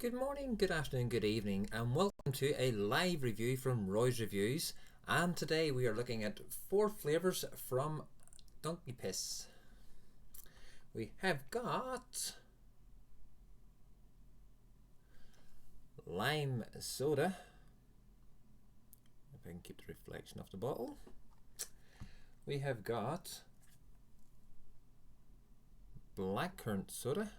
Good morning, good afternoon, good evening, and welcome to a live review from Roy's Reviews. And today we are looking at 4 flavours from Donkey Piss. We have got lime soda. If I can keep the reflection off the bottle. We have got blackcurrant soda.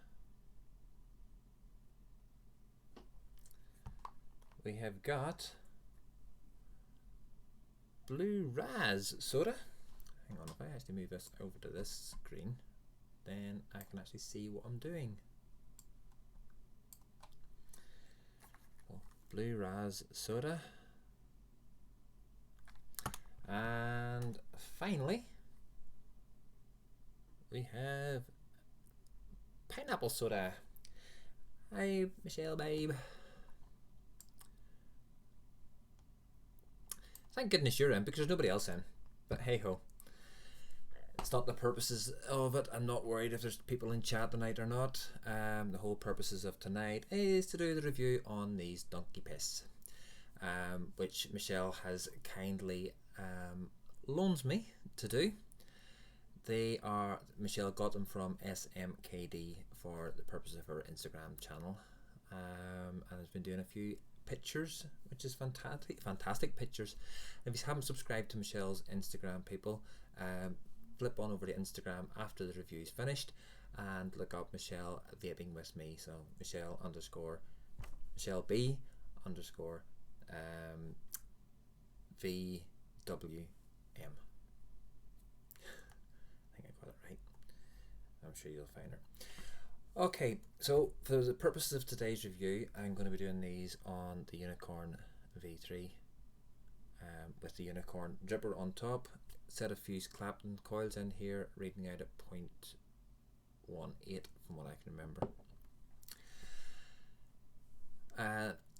We have got blue Razz soda. Hang on, if I actually move this over to this screen, then I can actually see what I'm doing. Blue Razz soda. And finally, we have pineapple soda. Hi, Michelle, babe. Thank goodness you're in, because there's nobody else in. But hey ho. It's not the purposes of it. I'm not worried if there's people in chat tonight or not. The whole purposes of tonight is to do the review on these Donkey Piss, which Michelle has kindly loaned me to do. Michelle got them from SMKD for the purpose of her Instagram channel, and has been doing a few pictures, which is fantastic pictures. If you haven't subscribed to Michelle's Instagram, people, flip on over to Instagram after the review's finished and look up Michelle vaping with me. So Michelle B underscore VWM. I think I got it right. I'm sure you'll find her. Okay, so for the purposes of today's review, I'm going to be doing these on the Unicorn V3 with the Unicorn dripper on top, set of fused Clapton coils in here, reading out at 0.18 from what I can remember.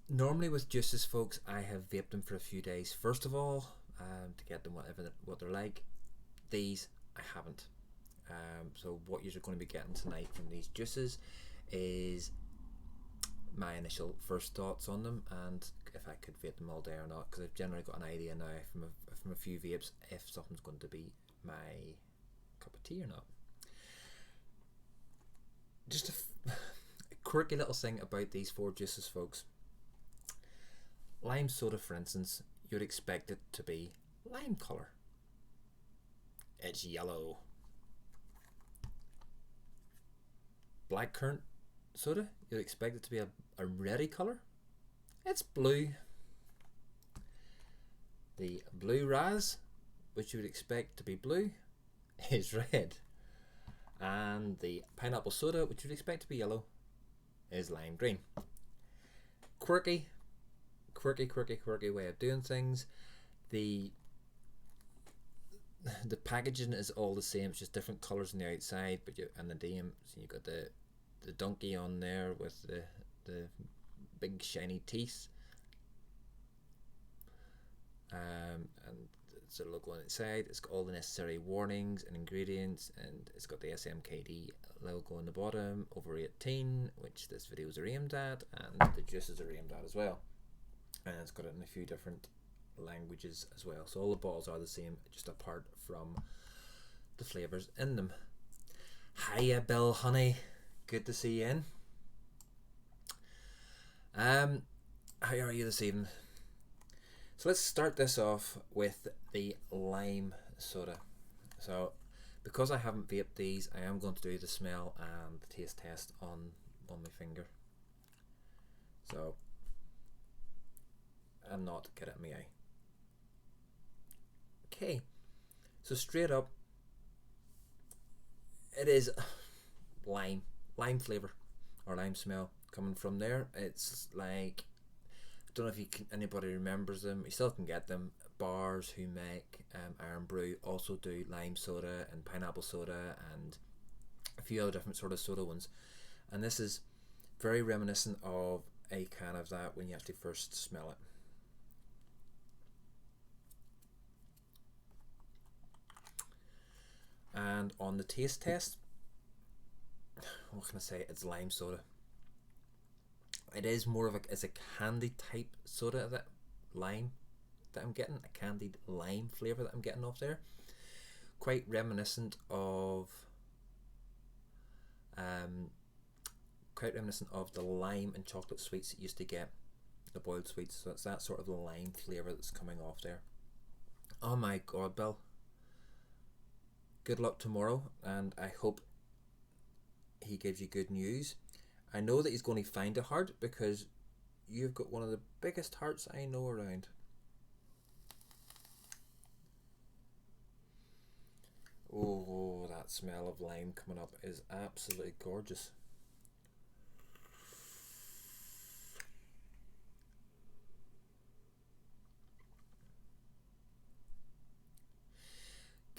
Normally with juices, folks, I have vaped them for a few days first of all, to get them what they're like. These I haven't. So what you're going to be getting tonight from these juices is my initial first thoughts on them, and if I could vape them all day or not, because I've generally got an idea now from a few vapes if something's going to be my cup of tea or not. Just a quirky little thing about these 4 juices, folks. Lime soda, for instance, you'd expect it to be lime colour. It's yellow. Blackcurrant soda, you'd expect it to be a reddy colour. It's blue. The blue Razz, which you would expect to be blue, is red. And the pineapple soda, which you'd expect to be yellow, is lime green. Quirky way of doing things. The packaging is all the same, it's just different colours on the outside, and the name. So you got the donkey on there with the big shiny teeth, and it's a logo on its side. It's got all the necessary warnings and ingredients, and it's got the SMKD logo on the bottom, over 18, which this videos are aimed at, and the juices are aimed at as well. And it's got it in a few different languages as well. So all the bottles are the same, just apart from the flavours in them. Hiya, Bill, honey. Good to see you in. How are you this evening? So let's start this off with the lime soda. So because I haven't vaped these, I am going to do the smell and the taste test on my finger. So I'm not get it in my eye. Okay, so straight up, it is lime flavour or lime smell coming from there. It's like, I don't know if anybody remembers them. You still can get them. Bars who make Iron Brew also do lime soda and pineapple soda and a few other different sort of soda ones. And this is very reminiscent of a can of that when you actually first smell it. And on the taste test, what can I say? It's lime soda. It is more of it's a candy type soda, that lime that I'm getting, a candied lime flavour that I'm getting off there. Quite reminiscent of the lime and chocolate sweets that you used to get, the boiled sweets. So it's that sort of lime flavour that's coming off there. Oh my god, Bill. Good luck tomorrow, and I hope he gives you good news. I know that he's going to find it hard because you've got one of the biggest hearts I know around. Oh, that smell of lime coming up is absolutely gorgeous.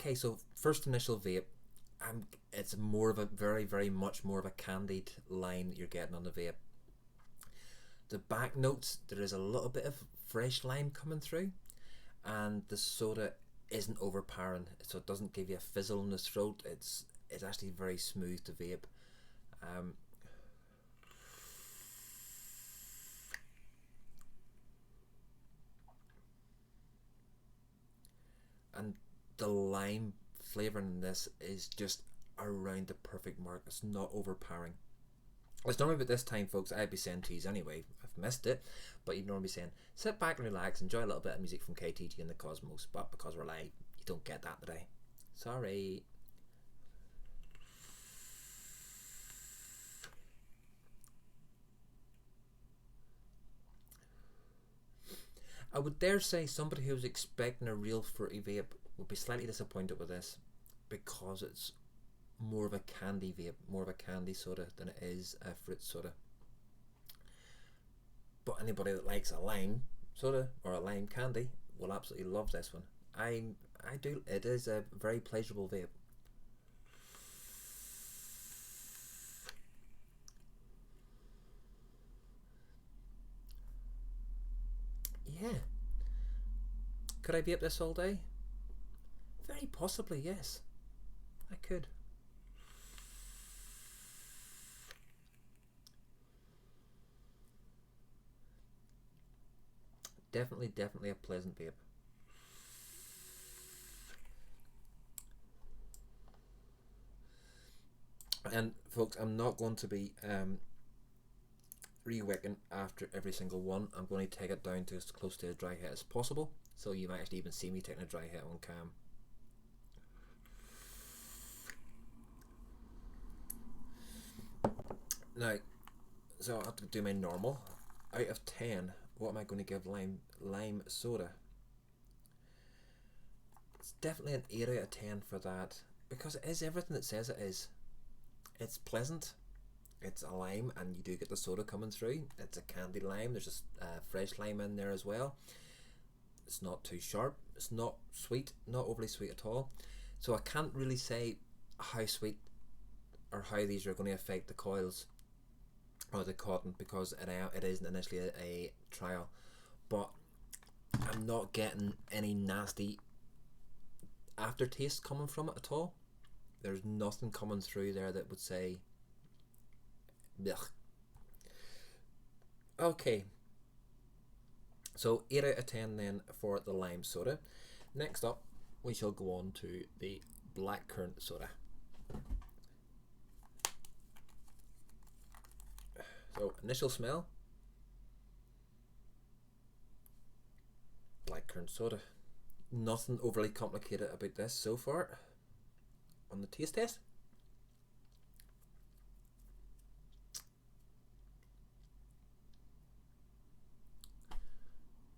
Okay, so first initial vape, it's more of a very much more of a candied lime that you're getting on the vape. The back notes, there is a little bit of fresh lime coming through, and the soda isn't overpowering, so it doesn't give you a fizzle in the throat. It's actually very smooth to vape. And the lime flavouring in this is just around the perfect mark. It's not overpowering. It's normally about this time, folks, I'd be saying to you anyway, I've missed it, but you'd normally be saying, sit back and relax, enjoy a little bit of music from KTG and the Cosmos, but because we're live, you don't get that today. Sorry. I would dare say somebody who's expecting a real fruity vape would be slightly disappointed with this, because it's more of a candy vape, more of a candy soda than it is a fruit soda. But anybody that likes a lime soda or a lime candy will absolutely love this one. I do. It is a very pleasurable vape. Yeah. Could I vape this all day? Very possibly, yes. I could. Definitely a pleasant vape. And folks, I'm not going to be re-wicking after every single one. I'm going to take it down to as close to a dry hit as possible, so you might actually even see me taking a dry hit on cam. Now, so I have to do my normal. Out of 10, what am I going to give lime soda? It's definitely an 8 out of 10 for that, because it is everything it says it is. It's pleasant, it's a lime, and you do get the soda coming through. It's a candy lime, there's just fresh lime in there as well. It's not too sharp, it's not sweet, not overly sweet at all. So I can't really say how sweet or how these are going to affect the coils or the cotton, because it isn't initially a trial. But I'm not getting any nasty aftertaste coming from it at all. There's nothing coming through there that would say blech. Okay, so 8 out of 10 then for the lime soda. Next up, we shall go on to the blackcurrant soda. So initial smell, blackcurrant soda. Nothing overly complicated about this so far. On the taste test,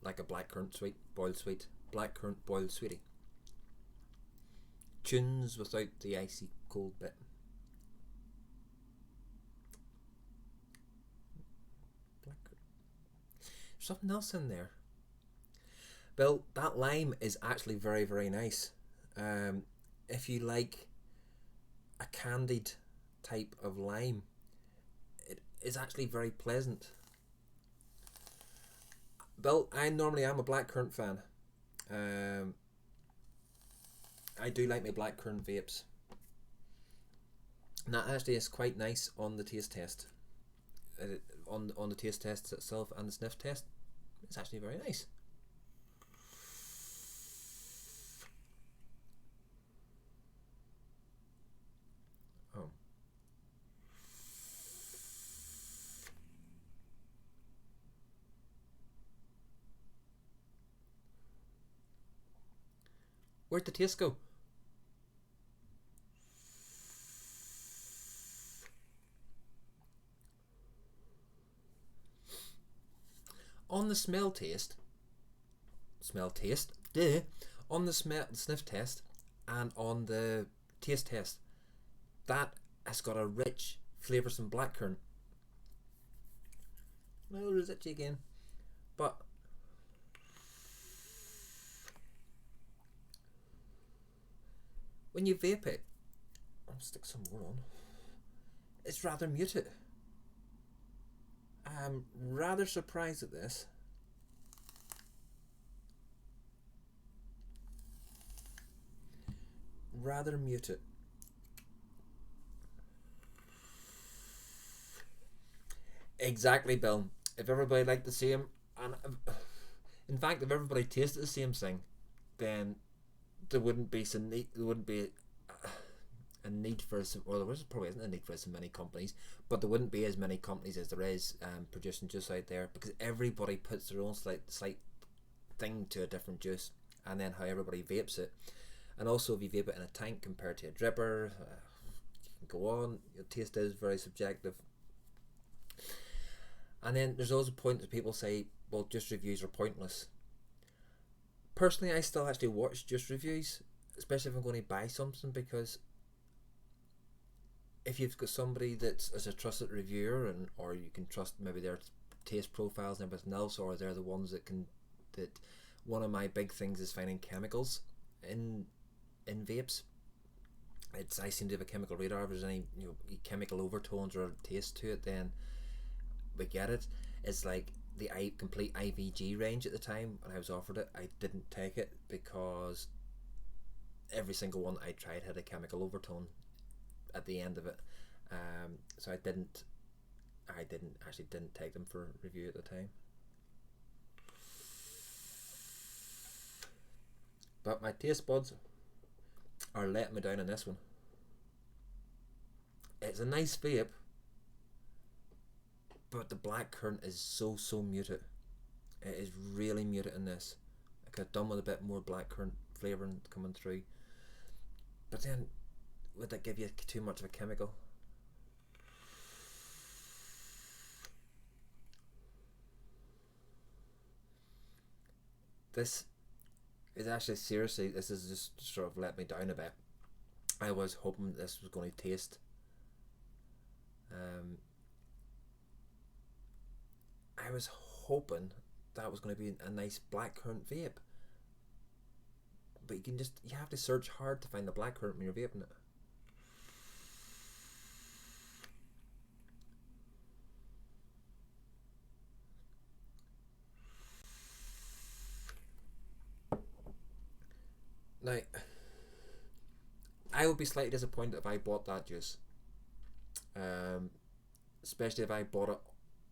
like a blackcurrant sweet, boiled sweet, blackcurrant boiled sweetie. Tunes without the icy cold bit. There's something else in there. Bill, that lime is actually very nice. If you like a candied type of lime, it is actually very pleasant. Bill, I normally am a blackcurrant fan. I do like my blackcurrant vapes. And that actually is quite nice on the taste test. on the taste test itself and the sniff test, it's actually very nice. Oh. Where'd the taste go? On the on the sniff test and on the taste test, that has got a rich flavoursome blackcurrant. No, there's itchy again, but when you vape it, I'll stick some more on. It's rather muted. I'm rather surprised at this. Rather muted. Exactly, Bill. If everybody liked the same, and in fact, if everybody tasted the same thing, then there wouldn't be a need for well, there probably isn't a need for so many companies, but there wouldn't be as many companies as there is producing juice out there, because everybody puts their own slight thing to a different juice, and then how everybody vapes it. And also, if you vape it in a tank compared to a dripper, you can go on. Your taste is very subjective. And then there's always a point that people say, well, juice reviews are pointless. Personally, I still actually watch juice reviews, especially if I'm going to buy something, because if you've got somebody that's as a trusted reviewer, and or you can trust maybe their taste profiles and everything else, or they're the ones that one of my big things is finding chemicals in vapes. I seem to have a chemical radar. If there's any chemical overtones or taste to it, then we get it. It's like the complete IVG range at the time when I was offered it. I didn't take it because every single one I tried had a chemical overtone at the end of it. So I didn't take them for review at the time. But my taste buds are letting me down on this one. It's a nice vape, but the blackcurrant is so muted. It is really muted in this. I could have done with a bit more blackcurrant flavouring coming through. But then, would that give you too much of a chemical? This is actually, seriously, this is just sort of let me down a bit. I was hoping this was going to taste I was hoping that was going to be a nice blackcurrant vape, but you have to search hard to find the blackcurrant when you're vaping it. Now, I would be slightly disappointed if I bought that juice, especially if I bought it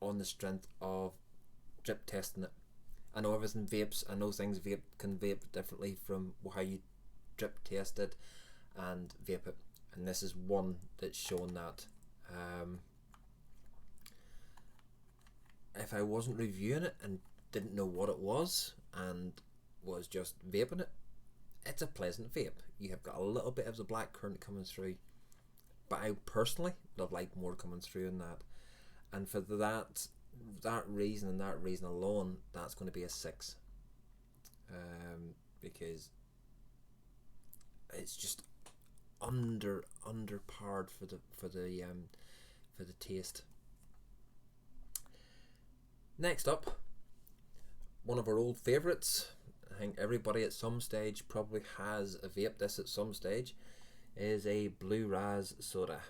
on the strength of drip testing it. I know everything vapes. I know things can vape differently from how you drip test it and vape it, and this is one that's shown that. If I wasn't reviewing it and didn't know what it was and was just vaping it, it's a pleasant vape. You have got a little bit of the blackcurrant coming through, but I personally would have liked more coming through in that. And for that reason and that reason alone, that's going to be a 6, because it's just under parred for the taste. Next up, one of our old favourites. I think everybody at some stage probably has a vape this at some stage, is a blue Razz soda.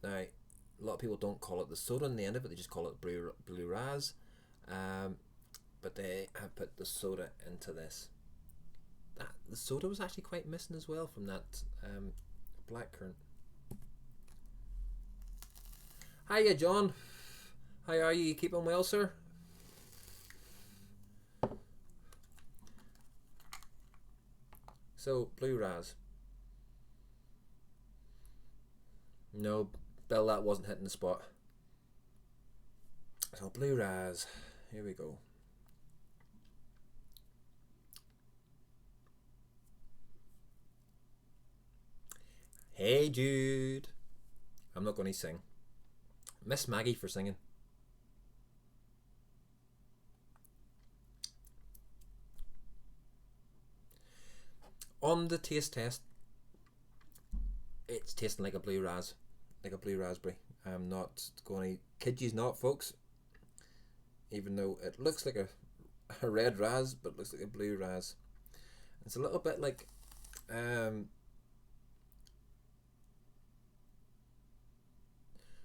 Now, a lot of people don't call it the soda in the end of it, they just call it blue Razz, but they have put the soda into this. The soda was actually quite missing as well from that blackcurrant. Hiya, John. How are you? You keeping well, sir? So, blue Razz. No, Bill, that wasn't hitting the spot. So, blue Razz. Here we go. Hey, Jude. I'm not going to sing. Miss Maggie for singing. On the taste test, it's tasting like a blue Razz, like a blue raspberry. I'm not going to kid you not, folks. Even though it looks like a red Razz, but looks like a blue Razz. It's a little bit like I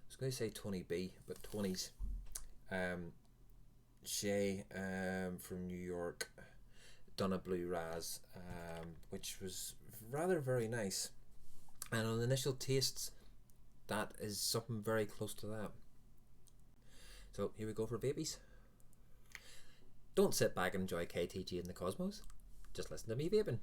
was going to say 20B, but 20s. Shay from New York done a blue Razz, which was rather very nice. And on the initial tastes, that is something very close to that. So here we go for babies. Don't sit back and enjoy KTG in the cosmos. Just listen to me vaping.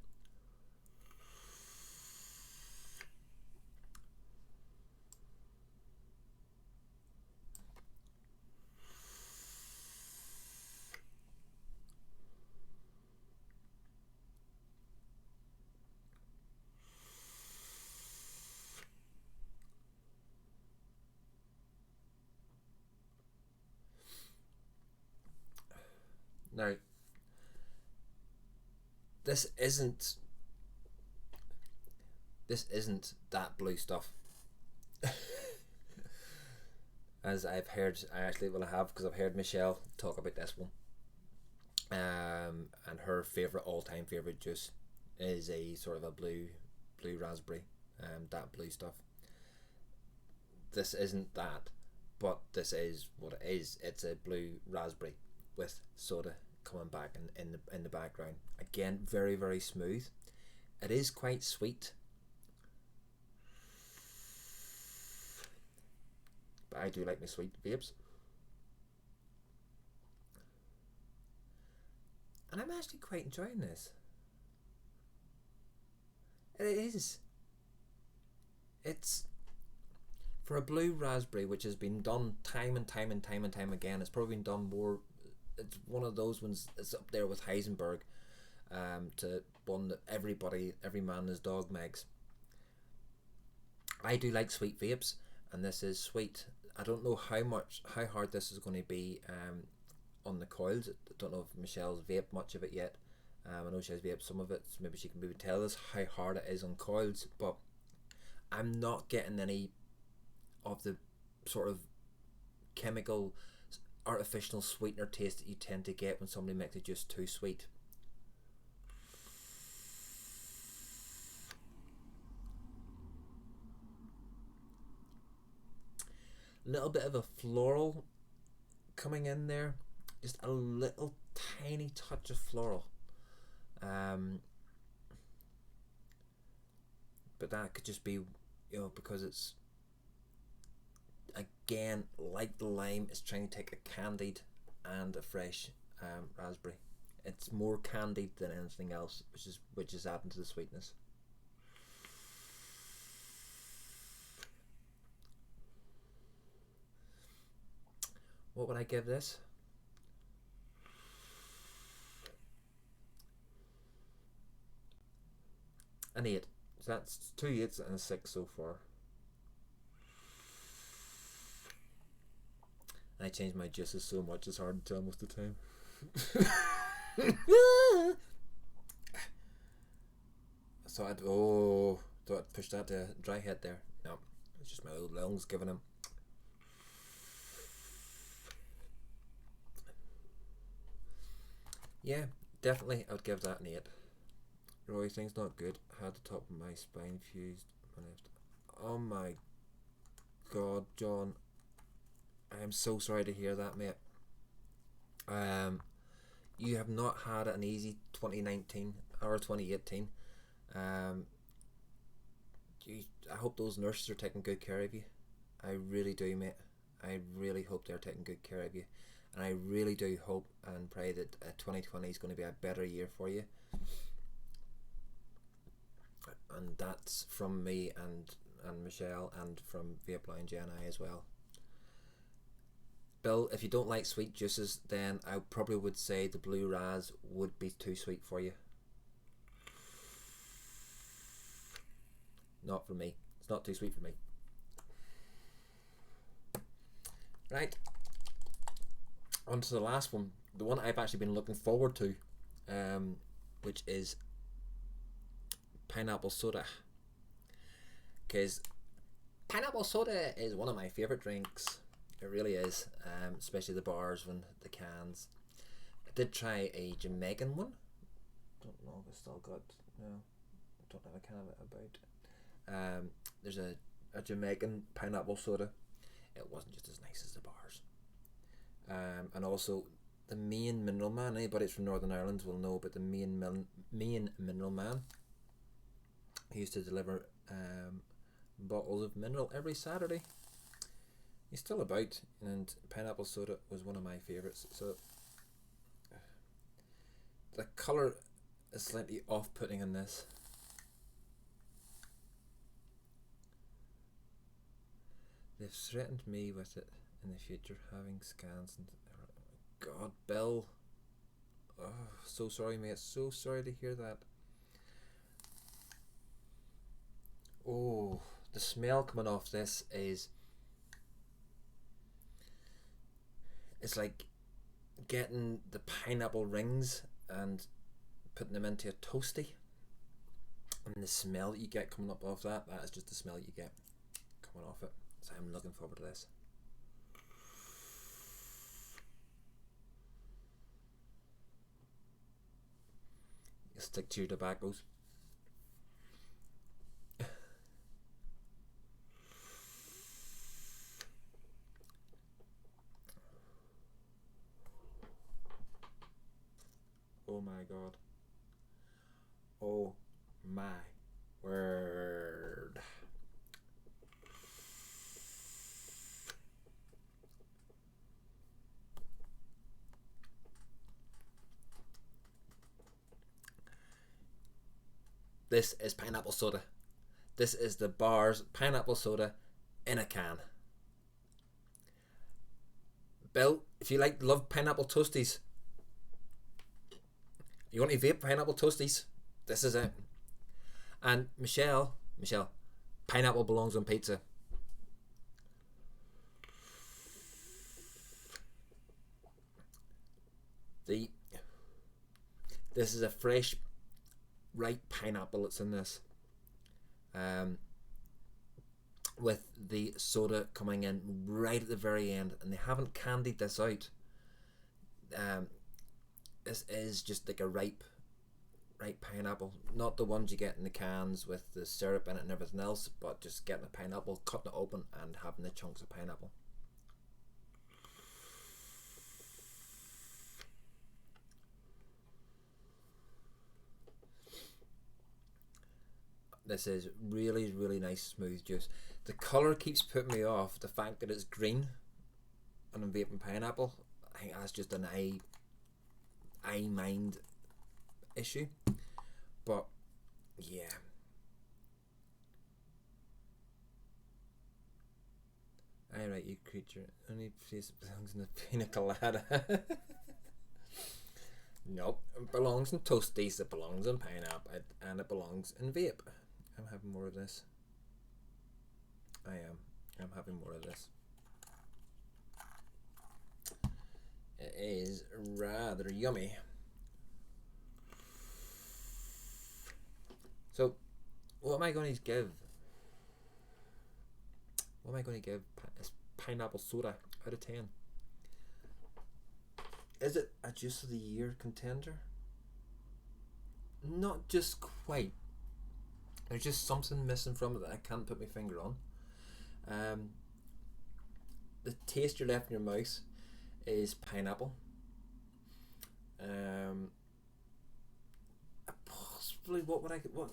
Now, this isn't that blue stuff. As I've heard, I actually will have, because I've heard Michelle talk about this one. And her all-time favorite juice is a sort of a blue raspberry, that blue stuff. This isn't that, but this is what it is. It's a blue raspberry with soda coming back in the background. Again, very, very smooth. It is quite sweet, but I do like my sweet vapes. And I'm actually quite enjoying this. It is. It's for a blue raspberry, which has been done time and time and time and time again. It's probably been done more. It's one of those ones. It's up there with Heisenberg, to one that every man and his dog makes. I do like sweet vapes, and this is sweet. I don't know how hard this is going to be on the coils. I don't know if Michelle's vaped much of it yet. I know she has vaped some of it, so maybe she can maybe tell us how hard it is on coils. But I'm not getting any of the sort of chemical artificial sweetener taste that you tend to get when somebody makes it just too sweet. A little bit of a floral coming in there, just a little tiny touch of floral, but that could just be, because it's, again, like the lime, is trying to take a candied and a fresh raspberry. It's more candied than anything else, which is adding to the sweetness. What would I give this? An 8. So that's 2 8s and a 6 so far. I change my juices so much it's hard to tell most of the time. So I'd push that to dry head there. No, it's just my old lungs giving him. Yeah, definitely I would give that an 8. Roy, things not good. Had the top of my spine fused. Oh my god, John. I am so sorry to hear that, mate. You have not had an easy 2019 or 2018. I hope those nurses are taking good care of you. I really do, mate. I really hope they're taking good care of you, and I really do hope and pray that 2020 is going to be a better year for you. And that's from me and Michelle, and from Vape Lounge NI as well. Bill, if you don't like sweet juices, then I probably would say the blue Razz would be too sweet for you. Not for me. It's not too sweet for me. Right. On to the last one. The one I've actually been looking forward to, which is pineapple soda. Because pineapple soda is one of my favourite drinks. It really is, especially the bars and the cans. I did try a Jamaican one. Don't know if it's still got. No, don't have a can of it about. There's a Jamaican pineapple soda. It wasn't just as nice as the bars. And also the main Mineral Man. Anybody from Northern Ireland will know about the main Mineral Man. He used to deliver bottles of mineral every Saturday. He's still about, and pineapple soda was one of my favourites. So the colour is slightly off-putting in this. They've threatened me with it in the future, having scans and God, Bill. Oh, so sorry, mate. So sorry to hear that. Oh, the smell coming off this is. It's like getting the pineapple rings and putting them into a toasty. And the smell that you get coming up off that is just the smell you get coming off it. So I'm looking forward to this. You stick to your tobaccos. Oh my God. Oh my word. This is pineapple soda. This is the bars pineapple soda in a can. Bill, if you love pineapple toasties, you want to vape pineapple toasties, this is it. And Michelle, pineapple belongs on pizza. This is a fresh, ripe pineapple that's in this. With the soda coming in right at the very end, and they haven't candied this out. This is just like a ripe pineapple, not the ones you get in the cans with the syrup in it and everything else, but just getting a pineapple, cutting it open and having the chunks of pineapple. This is really, really nice smooth juice. The colour keeps putting me off. The fact that it's green and I'm vaping pineapple, I think that's just an eye mind issue. But yeah. Alright, you creature. Only place that belongs in the pina colada. Nope. It belongs in toasties, it belongs in pineapple, and it belongs in vape. I'm having more of this. I am. I'm having more of this. It is rather yummy. So, what am I going to give? What am I going to give pineapple soda out of 10? Is it a Juice of the Year contender? Not just quite. There's just something missing from it that I can't put my finger on. The taste you're left in your mouth is pineapple. Possibly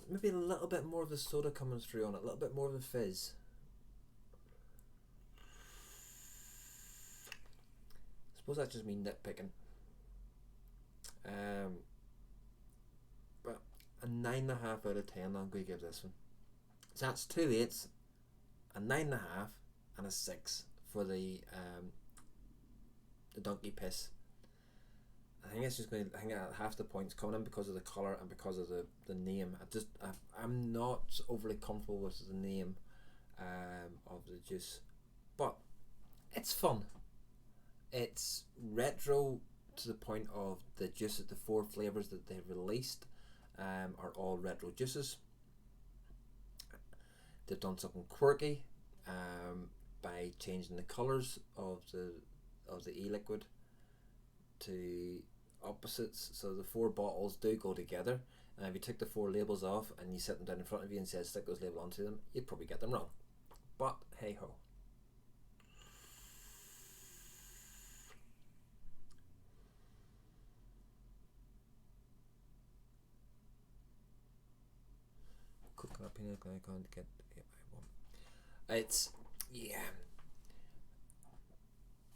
maybe a little bit more of the soda coming through on it, a little bit more of the fizz. suppose that's just me nitpicking. But a 9.5 out of 10 I'm going to give this one. So that's 2 8s, a 9.5, and a 6 for the donkey piss. I think it's just going to. I think half the points coming in because of the colour and because of the name. I'm not overly comfortable with the name of the juice, but it's fun. It's retro to the point of the juice. The 4 flavours that they've released are all retro juices. They've done something quirky by changing the colours of the e-liquid to opposites, so the 4 bottles do go together, and if you took the 4 labels off and you set them down in front of you and said stick those labels onto them, you'd probably get them wrong, but hey ho. Coconut peanut glycol to get it's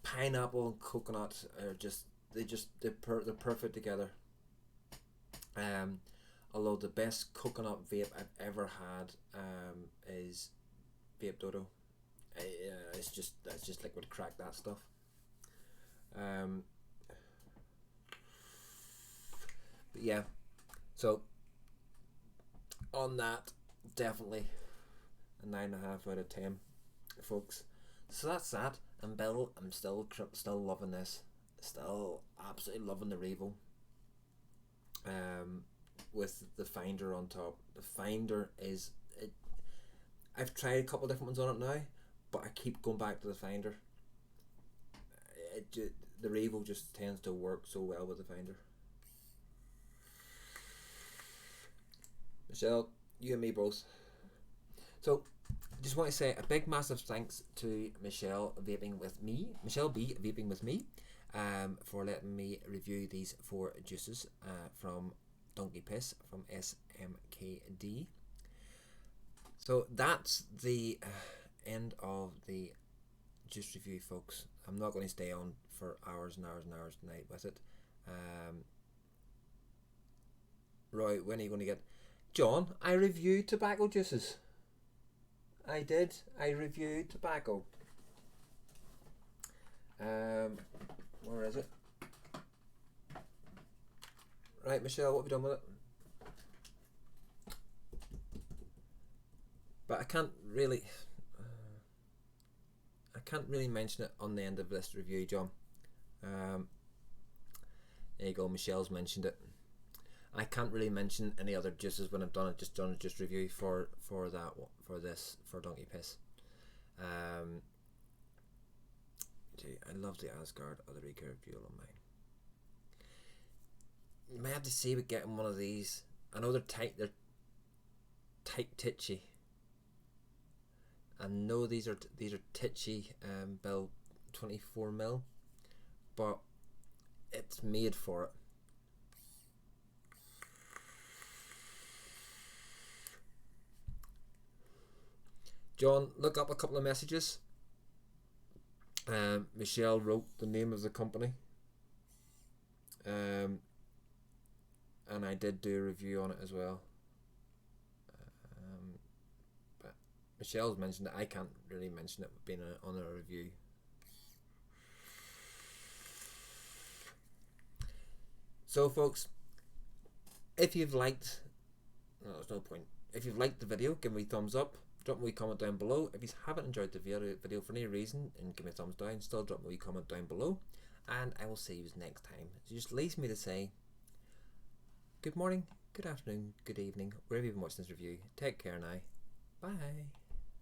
pineapple and coconut are they're perfect together. Although the best coconut vape I've ever had is Vape Dodo. It's just liquid crack, that stuff. But yeah, so on that, definitely a 9.5 out of 10, folks. So that's that. And Bill, I'm still loving this. Still absolutely loving the Revo. With the Finder on top. The Finder is it. I've tried a couple of different ones on it now, but I keep going back to the Finder. The Revo just tends to work so well with the Finder. Michelle, you and me both. So, just want to say a big massive thanks to Michelle B vaping with me, for letting me review these 4 juices from Donkey Piss from SMKD. So that's the end of the juice review, folks. I'm not going to stay on for hours and hours and hours tonight with it. Roy, when are you going to get... John, I reviewed tobacco juices. I did. I reviewed tobacco. Where is it? Right, Michelle, what have you done with it? But I can't really mention it on the end of this review, John. There you go. Michelle's mentioned it. I can't really mention any other juices when I've done it. Just done a juice review for Donkey Piss. I love the Asgard or the recurve fuel on mine. You may have to see with getting one of these. I know they're tight titchy. I know these are titchy Bill 24mm, but it's made for it. John, look up a couple of messages. Michelle wrote the name of the company, and I did do a review on it as well. But Michelle's mentioned it. I can't really mention it being on a review. So, folks, if you've liked, no, there's no point. If you've liked the video, give me a thumbs up. Drop me a wee comment down below. If you haven't enjoyed the video for any reason, and give me a thumbs down, still drop me a wee comment down below. And I will see you next time. So just leaves me to say, good morning, good afternoon, good evening, wherever you've been watching this review. Take care now. Bye.